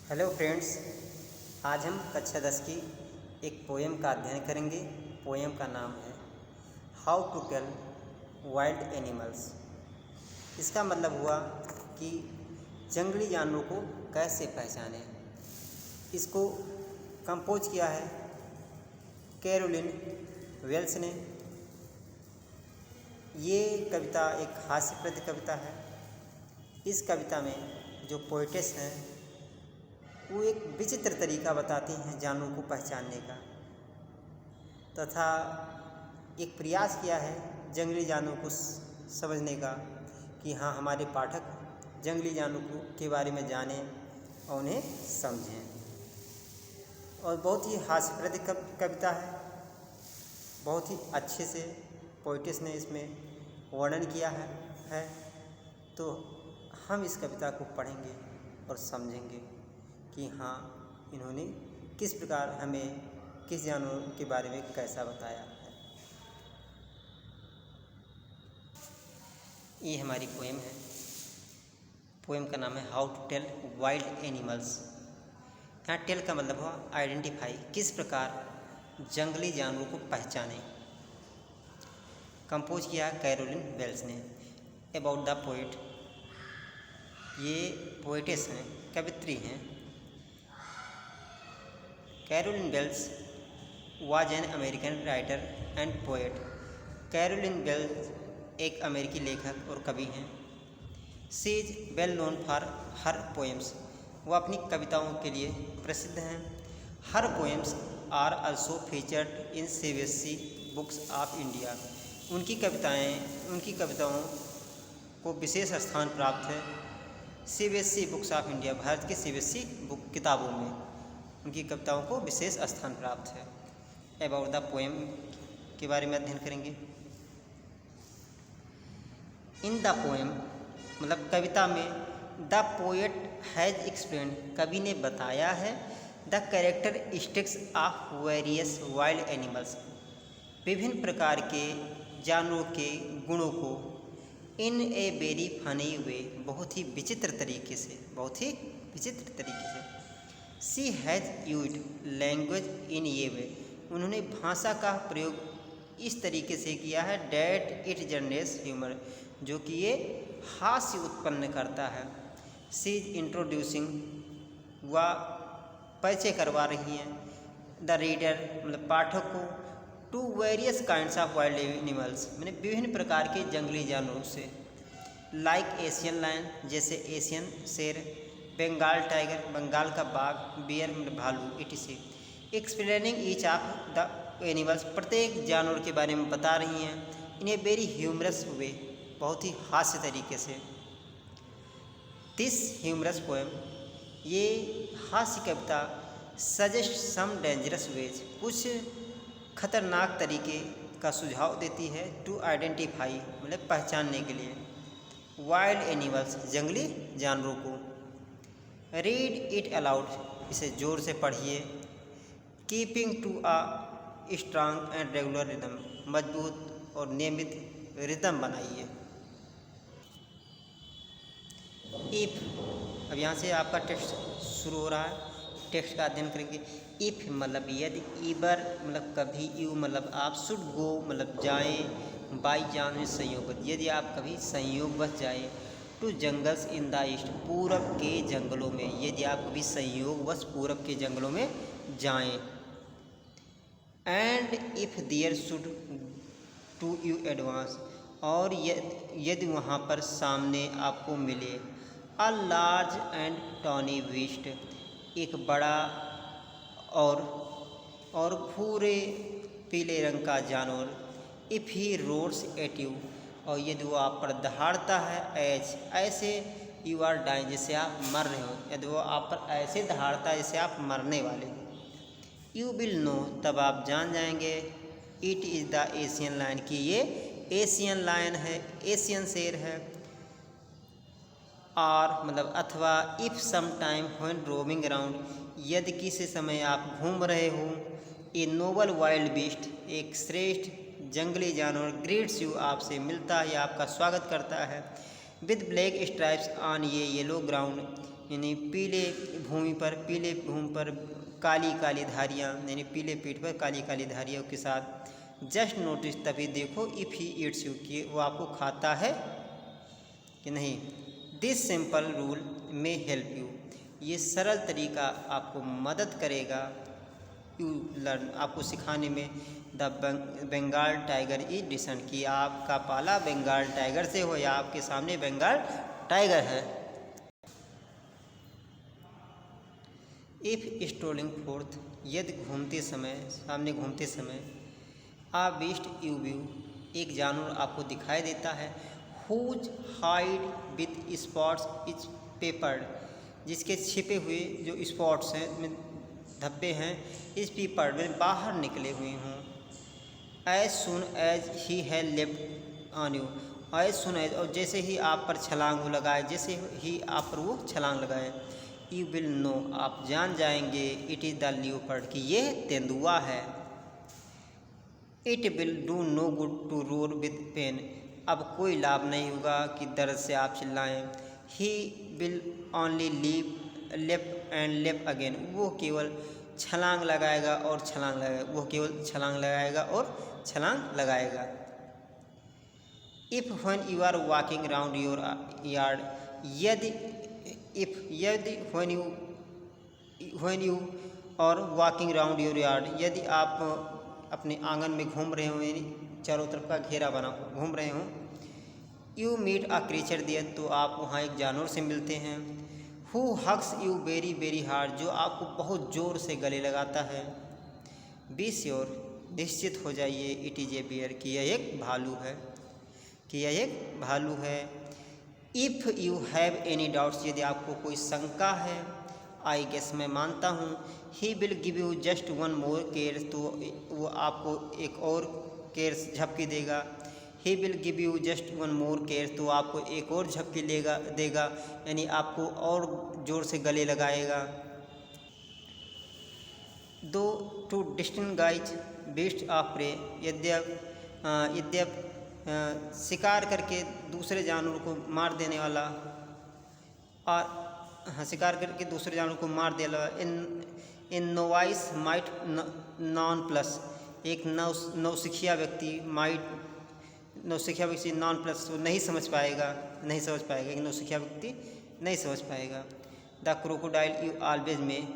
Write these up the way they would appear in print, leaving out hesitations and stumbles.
Hello friends, आज हम कक्षा 10 की एक पोएम का अध्ययन करेंगे। पोएम का नाम है how to tell wild animals. इसका मतलब हुआ कि जंगली जानवरों को कैसे पहचानें। इसको कंपोज किया है कैरोलिन वेल्स ने। ये कविता एक हास्यप्रद कविता है। इस कविता में जो पोएटेस हैं वो एक विचित्र तरीका बताते हैं जानवरों को पहचानने का, तथा एक प्रयास किया है जंगली जानवरों को समझने का कि हाँ, हमारे पाठक जंगली जानवरों के बारे में जानें और उन्हें समझें। और बहुत ही हास्यप्रद कविता है। बहुत ही अच्छे से पोएटिस ने इसमें वर्णन किया है। तो हम इस कविता को पढ़ेंगे और समझेंगे कि हाँ, इन्होंने किस प्रकार हमें किस जानवर के बारे में कैसा बताया है। ये हमारी पोएम है। पोएम का नाम है how to tell wild animals. यहाँ टेल का मतलब हुआ आइडेंटिफाई, किस प्रकार जंगली जानवरों को पहचानें। कंपोज किया कैरोलिन वेल्स ने। अबाउट द पोइट, ये पोएटेस हैं, कवित्री हैं। Caroline Wells was an American writer and poet. Caroline Wells एक अमेरिकी लेखक और कवि हैं। She is well known for her poems. वो अपनी कविताओं के लिए प्रसिद्ध हैं। Her poems are also featured in CBSE books of India. उनकी कविताओं को विशेष स्थान प्राप्त है CBSE books of India, Bharat की सीबीएसई बुक किताबों में उनकी कविताओं को विशेष स्थान प्राप्त है। अबाउट द पोएम के बारे में अध्ययन करेंगे। इन द पोएम मतलब कविता में, द पोएट हैज़ एक्सप्लेन्ड, कवि ने बताया है, the characteristics of various wild animals, विभिन्न प्रकार के जानवरों के गुणों को, इन ए वेरी फनी वे, बहुत ही विचित्र तरीके से। She has used language in ये वे, उन्होंने भाषा का प्रयोग इस तरीके से किया है, डैट इट जनरेट्स ह्यूमर, जो कि ये हास्य उत्पन्न करता है। शी इज इंट्रोड्यूसिंग, वह परिचय करवा रही हैं, द रीडर मतलब पाठक को, to various kinds of wild animals, मैंने विभिन्न प्रकार के जंगली जानवरों से, लाइक एशियन लायन, जैसे एशियन शेर, बंगाल टाइगर, बंगाल का बाघ, बियर भालू, etc. Explaining each of the animals, प्रत्येक जानवर के बारे में बता रही हैं, इन्हें वेरी ह्यूमरस वे, बहुत ही हास्य तरीके से। दिस ह्यूमरस पोएम, ये हास्य कविता, सजेस्ट सम डेंजरस वेज, कुछ खतरनाक तरीके का सुझाव देती है, टू आइडेंटिफाई मतलब पहचानने के लिए, वाइल्ड एनिमल्स जंगली जानवरों को। रीड इट अलाउड, इसे जोर से पढ़िए। Keeping to a strong and regular rhythm, मजबूत और नियमित रिदम बनाइए। इफ, अब यहाँ से आपका टेक्स्ट शुरू हो रहा है। टेक्स्ट का अध्ययन करेंगे। इफ मतलब यदि, ईबर मतलब कभी, यू मतलब आप, शुड गो मतलब जाएं, बाई चांस संयोगवश, यदि आप कभी संयोगवश जाएं, to jungles in the east, पूरब के जंगलों में, यदि आप कभी संयोगवश पूरब के जंगलों में जाएं। And if there should to you advance, और यदि वहाँ पर सामने आपको मिले, a large and tawny beast, एक बड़ा और भूरे पीले रंग का जानवर, if he roars at you, और यदि वो आप पर दहाड़ता है, एज ऐसे, यू आर डाइंग, जैसे आप मर रहे हो, यदि वो आप पर ऐसे दहाड़ता है जैसे आप मरने वाले हो, यू विल नो, तब आप जान जाएंगे, it is the Asian lion, कि ये एशियन लायन है, एशियन शेर है। और मतलब अथवा, if some time when roaming around, यदि किसी समय आप घूम रहे हो, ए नोबल वाइल्ड बीस्ट, एक श्रेष्ठ जंगली जानवर, ग्रीट्स यू, आपसे मिलता है या आपका स्वागत करता है, विद ब्लैक स्ट्राइप्स ऑन ये येलो ग्राउंड, यानी पीले भूमि पर काली काली धारियाँ, यानी पीले पीठ पर काली काली धारियों के साथ। जस्ट नोटिस, तभी देखो, इफ़ ही ईट्स यू, कि वो आपको खाता है कि नहीं। This simple rule may help you, ये सरल तरीका आपको मदद करेगा यू लर्न, आपको सिखाने में। The Bengal tiger is decent, कि आपका पाला बंगाल टाइगर से हो या आपके सामने बंगाल टाइगर है। इफ़ स्ट्रोलिंग फोर्थ, यदि सामने घूमते समय। आ बीस्ट यू व्यू, एक जानवर आपको दिखाई देता है। Whose hide with spots is peppered, जिसके छिपे हुए जो स्पॉट्स हैं, धब्बे हैं, इस पेपर्ड में बाहर निकले हुए हों। एज सुन एज ही है left on you, as soon as, और जैसे ही आप पर छलांग लगाए, जैसे ही आप पर वो छलांग लगाए। यू विल नो, आप जान जाएंगे, इट इज़ द लियोपर्ड, कि ये तेंदुआ है। It will do no good to roar with pain, अब कोई लाभ नहीं होगा कि दर्द से आप चिल्लाएं। He will only leave left and left again, वो केवल छलांग लगाएगा और छलांग लगाएगा, वो केवल छलांग लगाएगा और छलांग लगाएगा। If when you are walking round your yard, यदि व्हेन यू और वॉकिंग राउंड योर यार्ड, यदि आप अपने आंगन में घूम रहे हो, यानी चारों तरफ का घेरा बना घूम रहे हों। You meet a creature there, तो आप वहाँ एक जानवर से मिलते हैं। Who hugs you very very hard, जो आपको बहुत ज़ोर से गले लगाता है। बी श्योर, निश्चित हो जाइए, इट इज़ ए बियर, कि यह एक भालू है। If you have any doubts, यदि आपको कोई शंका है। आई गेस, मैं मानता हूँ। He will give you just one more care, तो वो आपको एक और केयर झपकी देगा। He will give you just one more care, तो आपको एक और झपकी देगा, यानी आपको और ज़ोर से गले लगाएगा। दो to distinguish beast of prey, यद्यप शिकार करके दूसरे जानवर को मार देने वाला, और शिकार करके दूसरे जानवर को मार देने वाला। इन नोवाइस माइट नॉन प्लस, एक नौसिखिया व्यक्ति नॉन प्लस तो नहीं समझ पाएगा, एक नौसिखिया व्यक्ति नहीं समझ पाएगा। The crocodile you always may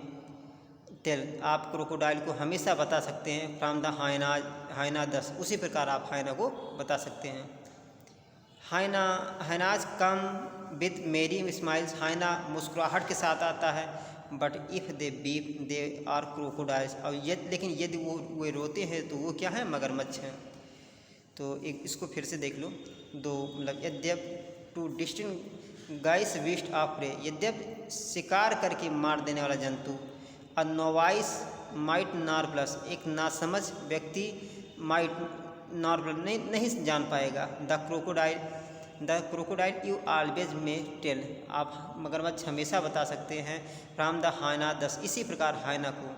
tell, आप क्रोकोडाइल को हमेशा बता सकते हैं। फ्रॉम द हाइना 10, उसी प्रकार आप हाइना को बता सकते हैं। Hyenas come with merry smiles, hyena मुस्कुराहट के साथ आता है। But if they weep they are crocodiles, और लेकिन यदि वो रोते हैं तो वो क्या है, मगरमच्छ हैं। तो इसको फिर से देख लो। दो मतलब यद्यप to distinguish beast of prey, यद्यप शिकार करके मार देने वाला जंतु। A novice might nor plus, एक नासमझ व्यक्ति माइट नॉर प्लस नहीं जान पाएगा। The crocodile you always may tell, आप मगरमच्छ हमेशा बता सकते हैं। फ्रॉम द हाइना 10, इसी प्रकार हाइना को।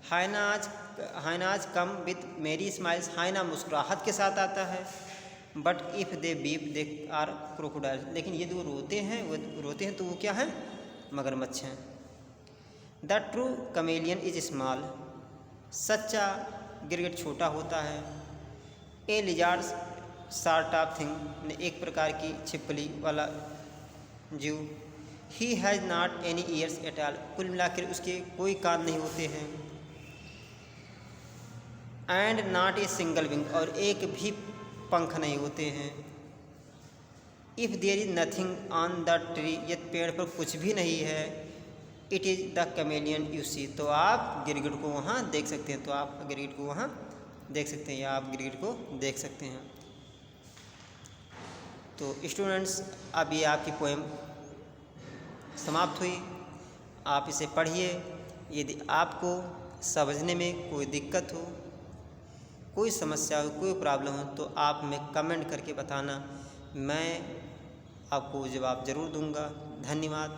Hyenas come with merry smiles, hyena मुस्कुराहट के साथ आता है। But if they weep they are crocodile, लेकिन यदि वो रोते हैं तो वो क्या है, मगरमच्छ हैं। The true chameleon is small, सच्चा गिरगिट छोटा होता है। A lizard sort of thing, एक प्रकार की छिपकली वाला जीव। He has not any ears at all, कुल मिलाकर उसके कोई कान नहीं होते हैं। And not a single wing, और एक भी पंख नहीं होते हैं। If there is nothing on the tree, यदि पेड़ पर कुछ भी नहीं है। It is the chameleon you see, तो आप गिरगिट को वहाँ देख सकते हैं, या आप गिरगिट को देख सकते हैं। तो स्टूडेंट्स, अब ये आपकी पोएम समाप्त हुई। आप इसे पढ़िए। यदि आपको समझने में कोई दिक्कत हो, कोई समस्या हो, कोई प्रॉब्लम हो, तो आप हमें कमेंट करके बताना, मैं आपको जवाब ज़रूर दूंगा। धन्यवाद।